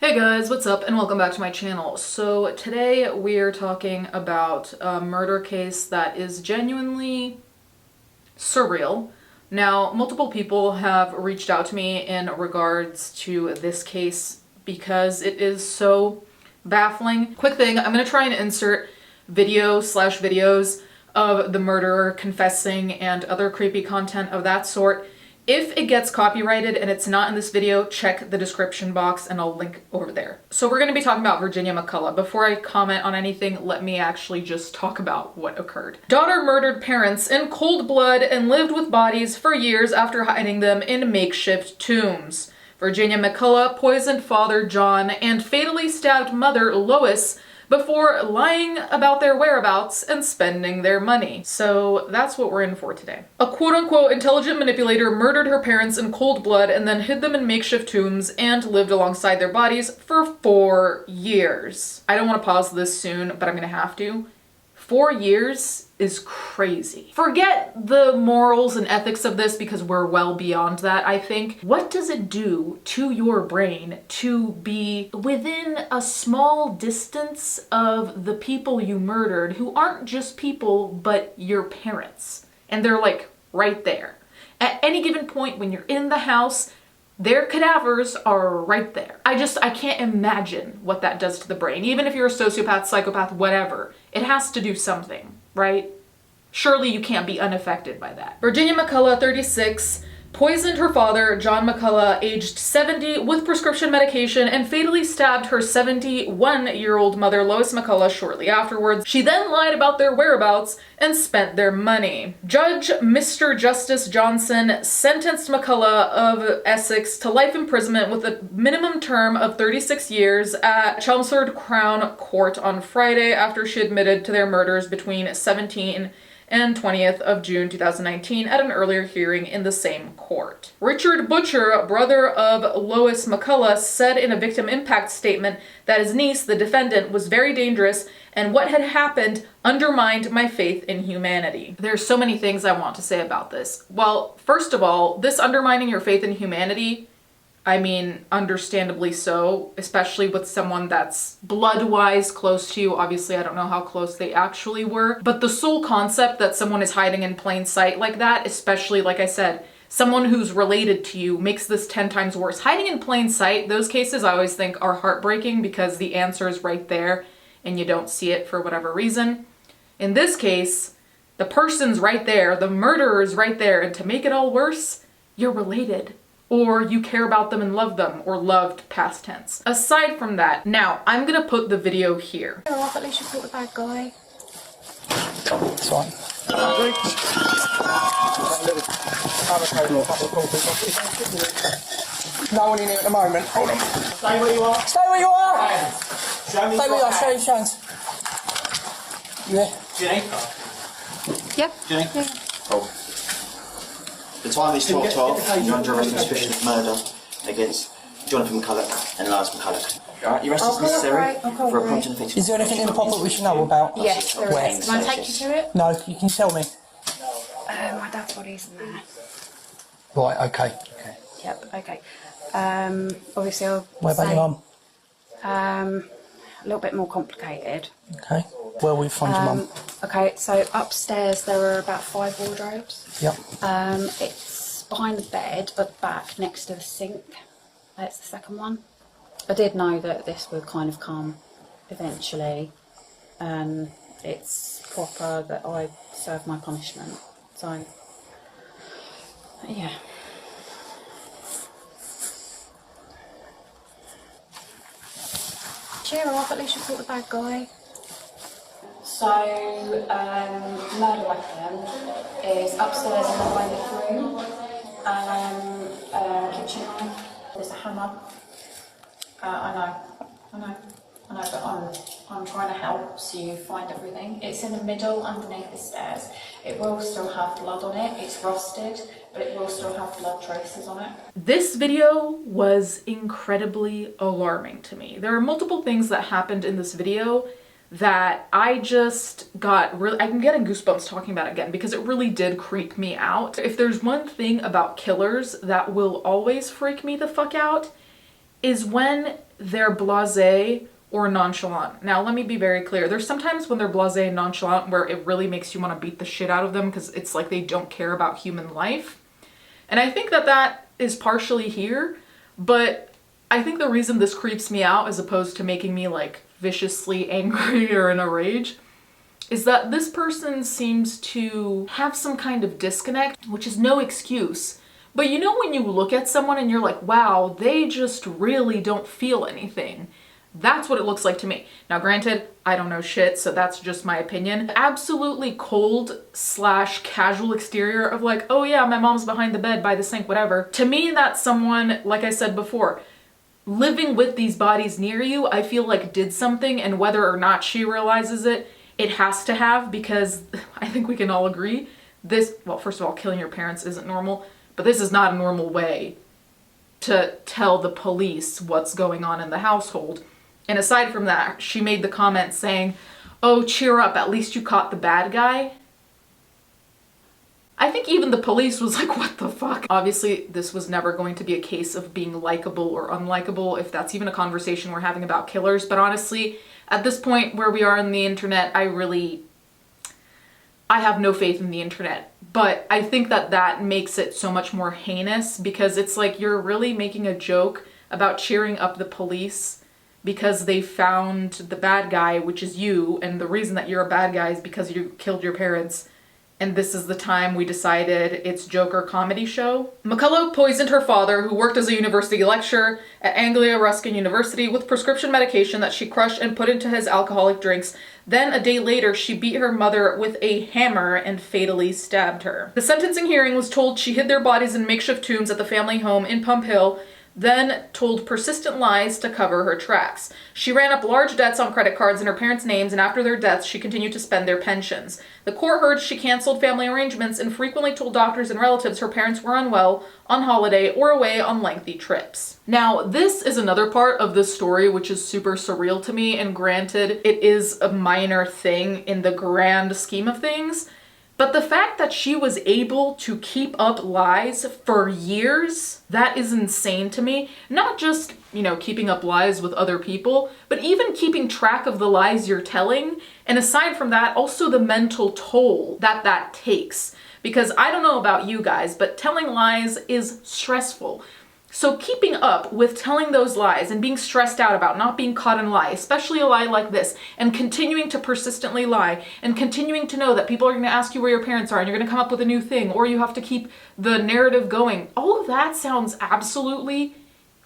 Hey guys, what's up and welcome back to my channel. So today we're talking about a murder case that is genuinely surreal. Now, multiple people have reached out to me in regards to this case because it is so baffling. Quick thing, I'm gonna try and insert videos of the murderer confessing and other creepy content of that sort. If it gets copyrighted and it's not in this video, check the description box and I'll link over there. So we're going to be talking about Virginia McCullough. Before I comment on anything, let me actually just talk about what occurred. Daughter murdered parents in cold blood and lived with bodies for years after hiding them in makeshift tombs. Virginia McCullough poisoned father John and fatally stabbed mother Lois before lying about their whereabouts and spending their money. So that's what we're in for today. A quote-unquote intelligent manipulator murdered her parents in cold blood and then hid them in makeshift tombs and lived alongside their bodies for 4 years. I don't want to pause this soon, but I'm gonna have to. 4 years is crazy. Forget the morals and ethics of this because we're well beyond that, I think. What does it do to your brain to be within a small distance of the people you murdered who aren't just people, but your parents? And they're like right there. At any given point when you're in the house, their cadavers are right there. I can't imagine what that does to the brain. Even if you're a sociopath, psychopath, whatever, it has to do something, right? Surely you can't be unaffected by that. Virginia McCullough, 36, poisoned her father, John McCullough, aged 70, with prescription medication and fatally stabbed her 71-year-old mother, Lois McCullough, shortly afterwards. She then lied about their whereabouts and spent their money. Judge Mr. Justice Johnson sentenced McCullough of Essex to life imprisonment with a minimum term of 36 years at Chelmsford Crown Court on Friday after she admitted to their murders between 17 and 20th of June 2019 at an earlier hearing in the same court. Richard Butcher, brother of Lois McCullough, said in a victim impact statement that his niece, the defendant, was very dangerous and what had happened undermined my faith in humanity. There's so many things I want to say about this. Well, first of all, this undermining your faith in humanity, I mean, understandably so, especially with someone that's blood-wise close to you. Obviously, I don't know how close they actually were, but the sole concept that someone is hiding in plain sight like that, especially, like I said, someone who's related to you, makes this 10 times worse. Hiding in plain sight, those cases I always think are heartbreaking because the answer is right there and you don't see it for whatever reason. In this case, the person's right there, the murderer's right there, and to make it all worse, you're related. Or you care about them and love them, or loved past tense. Aside from that, now I'm gonna put the video here. Oh, at least you caught the bad guy. It's fine. No one in here at the moment. Hold on. Stay where you are. Stay where you are! Show me Stay where you are, show your your hands. Yeah. Jenny? Yep. Jenny? Yeah. Cool. The time is 12:12. You're under arrest on suspicion of murder against Jonathan McCullough and Lars McCullough. Alright, your arrest is necessary for a prompt and effective. Is there anything in the pocket we should know about? Yes, there Where? is. Can I take you to it? No, you can tell me. My dad's body's in there. Right, okay. Yep, okay. Obviously I'll Where about say, your mum? a little bit more complicated. Okay. Where will we find your mum? Okay, so upstairs there are about 5 wardrobes. Yep. It's behind the bed at the back next to the sink. That's the second one. I did know that this would kind of come eventually. It's proper that I serve my punishment. So, yeah. Cheer up, at least you caught the bad guy. So, murder weapon is upstairs in the toilet room, kitchen knife, there's a hammer. I know, but I'm trying to help so you find everything. It's in the middle underneath the stairs. It will still have blood on it, it's rusted, but it will still have blood traces on it. This video was incredibly alarming to me. There are multiple things that happened in this video that I just got really, I'm getting goosebumps talking about it again because it really did creep me out. If there's one thing about killers that will always freak me the fuck out, is when they're blasé or nonchalant. Now, let me be very clear. There's sometimes when they're blasé and nonchalant where it really makes you want to beat the shit out of them because it's like they don't care about human life. And I think that that is partially here, but I think the reason this creeps me out as opposed to making me like viciously angry or in a rage is that this person seems to have some kind of disconnect, which is no excuse. But you know when you look at someone and you're like, wow, they just really don't feel anything. That's what it looks like to me. Now granted, I don't know shit, so that's just my opinion. Absolutely cold / casual exterior of like, oh yeah, my mom's behind the bed by the sink, whatever. To me, that's someone, like I said before, living with these bodies near you, I feel like did something, and whether or not she realizes it, it has to have, because I think we can all agree this, well, first of all, killing your parents isn't normal, but this is not a normal way to tell the police what's going on in the household. And aside from that, she made the comment saying, oh, cheer up, at least you caught the bad guy. I think even the police was like, what the fuck? Obviously, this was never going to be a case of being likable or unlikable, if that's even a conversation we're having about killers. But honestly, at this point where we are in the internet, I have no faith in the internet. But I think that that makes it so much more heinous, because it's like you're really making a joke about cheering up the police because they found the bad guy, which is you, and the reason that you're a bad guy is because you killed your parents. And this is the time we decided it's Joker comedy show. McCullough poisoned her father, who worked as a university lecturer at Anglia Ruskin University, with prescription medication that she crushed and put into his alcoholic drinks. Then, a day later, she beat her mother with a hammer and fatally stabbed her. The sentencing hearing was told she hid their bodies in makeshift tombs at the family home in Pump Hill, then told persistent lies to cover her tracks. She ran up large debts on credit cards in her parents' names, and after their deaths, she continued to spend their pensions. The court heard she canceled family arrangements and frequently told doctors and relatives her parents were unwell, on holiday, or away on lengthy trips. Now, this is another part of this story which is super surreal to me, and granted, it is a minor thing in the grand scheme of things, but the fact that she was able to keep up lies for years, that is insane to me. Not just, keeping up lies with other people, but even keeping track of the lies you're telling. And aside from that, also the mental toll that that takes. Because I don't know about you guys, but telling lies is stressful. So keeping up with telling those lies and being stressed out about not being caught in a lie, especially a lie like this, and continuing to persistently lie, and continuing to know that people are going to ask you where your parents are and you're going to come up with a new thing, or you have to keep the narrative going. All of that sounds absolutely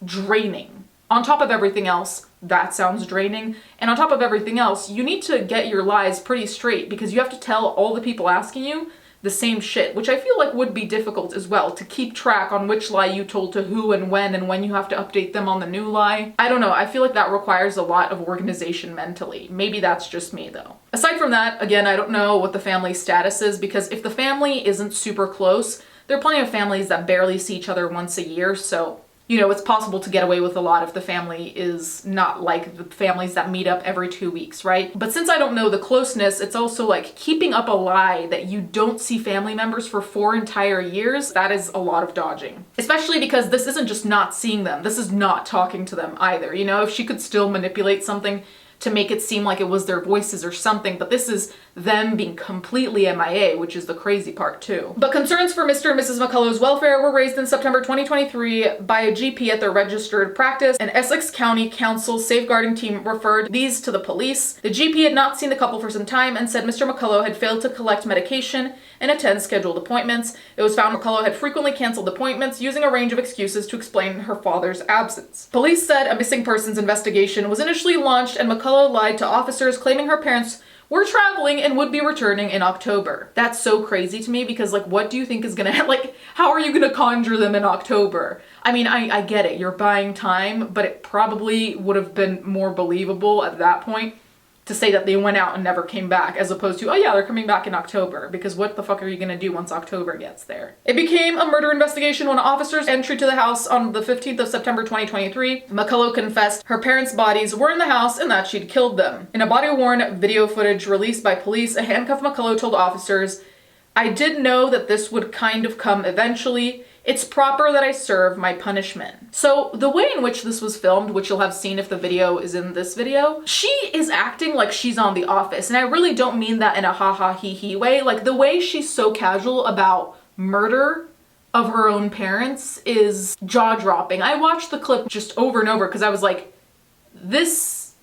draining. On top of everything else, that sounds draining. And on top of everything else, you need to get your lies pretty straight, because you have to tell all the people asking you the same shit, which I feel like would be difficult as well, to keep track on which lie you told to who and when you have to update them on the new lie. I don't know, I feel like that requires a lot of organization mentally. Maybe that's just me though. Aside from that, again, I don't know what the family status is, because if the family isn't super close, there are plenty of families that barely see each other once a year, so it's possible to get away with a lot if the family is not like the families that meet up every 2 weeks, right? But since I don't know the closeness, it's also like keeping up a lie that you don't see family members for 4 entire years, that is a lot of dodging. Especially because this isn't just not seeing them, this is not talking to them either. If she could still manipulate something to make it seem like it was their voices or something, but this is them being completely MIA, which is the crazy part too. But concerns for Mr. and Mrs. McCullough's welfare were raised in September 2023 by a GP at their registered practice. An Essex County Council safeguarding team referred these to the police. The GP had not seen the couple for some time and said Mr. McCullough had failed to collect medication and attend scheduled appointments. It was found McCullough had frequently canceled appointments, using a range of excuses to explain her father's absence. Police said a missing persons investigation was initially launched, and McCullough lied to officers, claiming her parents were traveling and would be returning in October. That's so crazy to me, because what do you think is gonna how are you gonna conjure them in October? I mean, I get it, you're buying time, but it probably would have been more believable at that point to say that they went out and never came back, as opposed to, oh yeah, they're coming back in October, because what the fuck are you gonna do once October gets there? It became a murder investigation when officers entered to the house on the 15th of September 2023. McCullough confessed her parents' bodies were in the house and that she'd killed them. In a body-worn video footage released by police, a handcuffed McCullough told officers, I did know that this would kind of come eventually. It's proper that I serve my punishment. So the way in which this was filmed, which you'll have seen if the video is in this video, she is acting like she's on The Office. And I really don't mean that in a ha-ha he-he way. Like, the way she's so casual about murder of her own parents is jaw-dropping. I watched the clip just over and over because I was like, this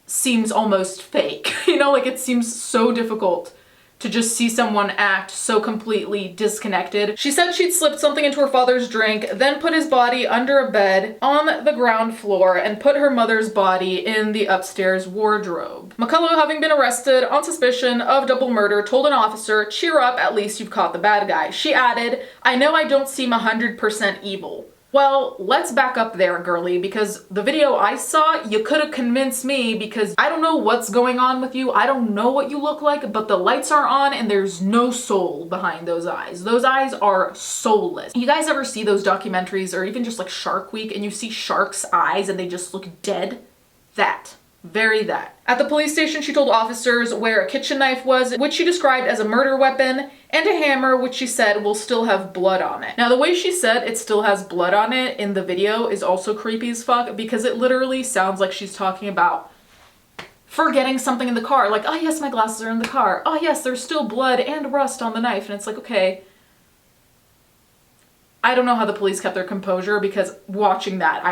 seems almost fake. You know, like, it seems so difficult to just see someone act so completely disconnected. She said she'd slipped something into her father's drink, then put his body under a bed on the ground floor and put her mother's body in the upstairs wardrobe. McCullough, having been arrested on suspicion of double murder, told an officer, "Cheer up, at least you've caught the bad guy." She added, "I know I don't seem 100% evil." Well, let's back up there, girly, because the video I saw, you could have convinced me because I don't know what's going on with you. I don't know what you look like, but the lights are on and there's no soul behind those eyes. Those eyes are soulless. You guys ever see those documentaries or even just like Shark Week and you see sharks' eyes and they just look dead? That. Very that. At the police station, she told officers where a kitchen knife was, which she described as a murder weapon, and a hammer, which she said will still have blood on it. Now, the way she said it still has blood on it in the video is also creepy as fuck because it literally sounds like she's talking about forgetting something in the car. Like, oh yes, my glasses are in the car. Oh yes, there's still blood and rust on the knife. And it's like, okay. I don't know how the police kept their composure because watching that,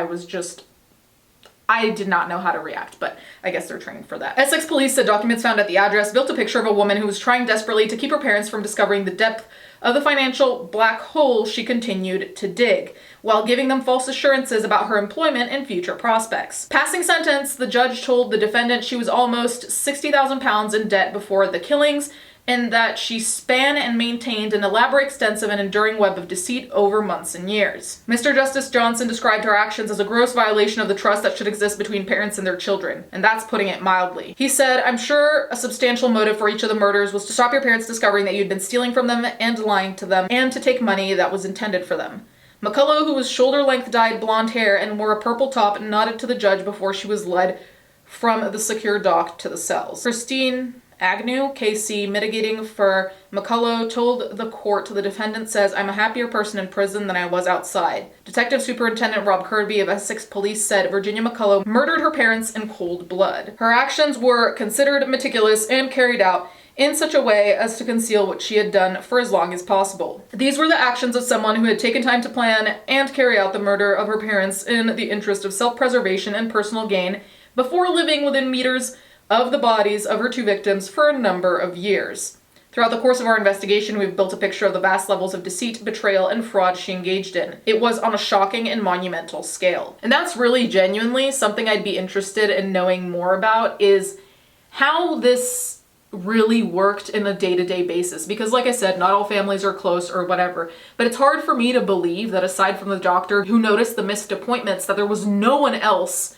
I did not know how to react, but I guess they're trained for that. Essex police said documents found at the address built a picture of a woman who was trying desperately to keep her parents from discovering the depth of the financial black hole she continued to dig, while giving them false assurances about her employment and future prospects. Passing sentence, the judge told the defendant she was almost 60,000 pounds in debt before the killings, and that she span and maintained an elaborate, extensive, and enduring web of deceit over months and years. Mr. Justice Johnson described her actions as a gross violation of the trust that should exist between parents and their children, and that's putting it mildly. He said, "I'm sure a substantial motive for each of the murders was to stop your parents discovering that you'd been stealing from them and lying to them, and to take money that was intended for them." McCullough, who was shoulder-length dyed blonde hair and wore a purple top, nodded to the judge before she was led from the secure dock to the cells. Christine Agnew, KC, mitigating for McCullough, told the court the defendant says, "I'm a happier person in prison than I was outside." Detective Superintendent Rob Kirby of Essex Police said Virginia McCullough murdered her parents in cold blood. Her actions were considered meticulous and carried out in such a way as to conceal what she had done for as long as possible. These were the actions of someone who had taken time to plan and carry out the murder of her parents in the interest of self-preservation and personal gain before living within meters of the bodies of her two victims for a number of years. Throughout the course of our investigation, we've built a picture of the vast levels of deceit, betrayal, and fraud she engaged in. It was on a shocking and monumental scale. And that's really genuinely something I'd be interested in knowing more about, is how this really worked in a day-to-day basis. Because like I said, not all families are close or whatever, but it's hard for me to believe that aside from the doctor who noticed the missed appointments, that there was no one else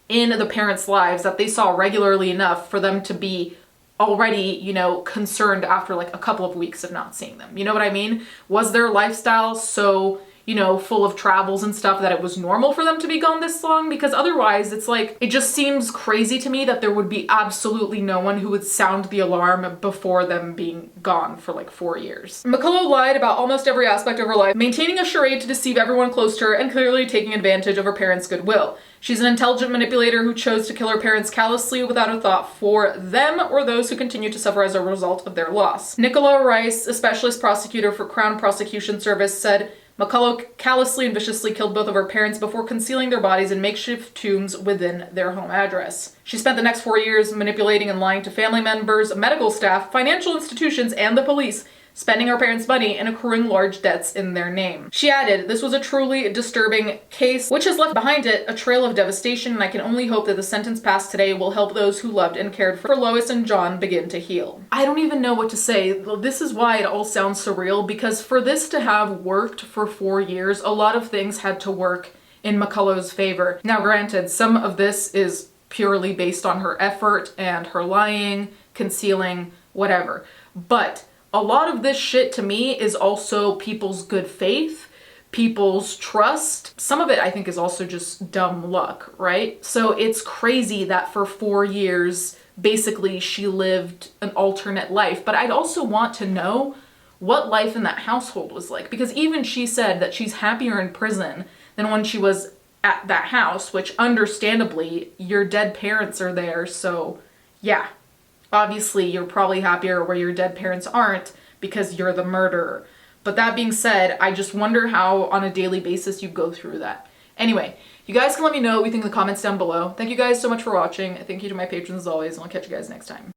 in the parents' lives that they saw regularly enough for them to be already, you know, concerned after like a couple of weeks of not seeing them. You know what I mean? Was their lifestyle so, you know, full of travels and stuff that it was normal for them to be gone this long? Because otherwise it's like, it just seems crazy to me that there would be absolutely no one who would sound the alarm before them being gone for like 4 years. McCullough lied about almost every aspect of her life, maintaining a charade to deceive everyone close to her and clearly taking advantage of her parents' goodwill. She's an intelligent manipulator who chose to kill her parents callously without a thought for them or those who continue to suffer as a result of their loss. Nicola Rice, a specialist prosecutor for Crown Prosecution Service, said McCullough callously and viciously killed both of her parents before concealing their bodies in makeshift tombs within their home address. She spent the next 4 years manipulating and lying to family members, medical staff, financial institutions, and the police, spending her parents' money and accruing large debts in their name. She added, "This was a truly disturbing case, which has left behind it a trail of devastation, and I can only hope that the sentence passed today will help those who loved and cared for Lois and John begin to heal." I don't even know what to say. This is why it all sounds surreal, because for this to have worked for 4 years, a lot of things had to work in McCullough's favor. Now granted, some of this is purely based on her effort and her lying, concealing, whatever. But a lot of this shit to me is also people's good faith, people's trust. Some of it I think is also just dumb luck, right? So it's crazy that for 4 years, basically she lived an alternate life. But I'd also want to know what life in that household was like. Because even she said that she's happier in prison than when she was at that house, which understandably, your dead parents are there, so yeah. Obviously, you're probably happier where your dead parents aren't because you're the murderer. But that being said, I just wonder how on a daily basis you go through that. Anyway, you guys can let me know what you think in the comments down below. Thank you guys so much for watching. Thank you to my patrons as always, and I'll catch you guys next time.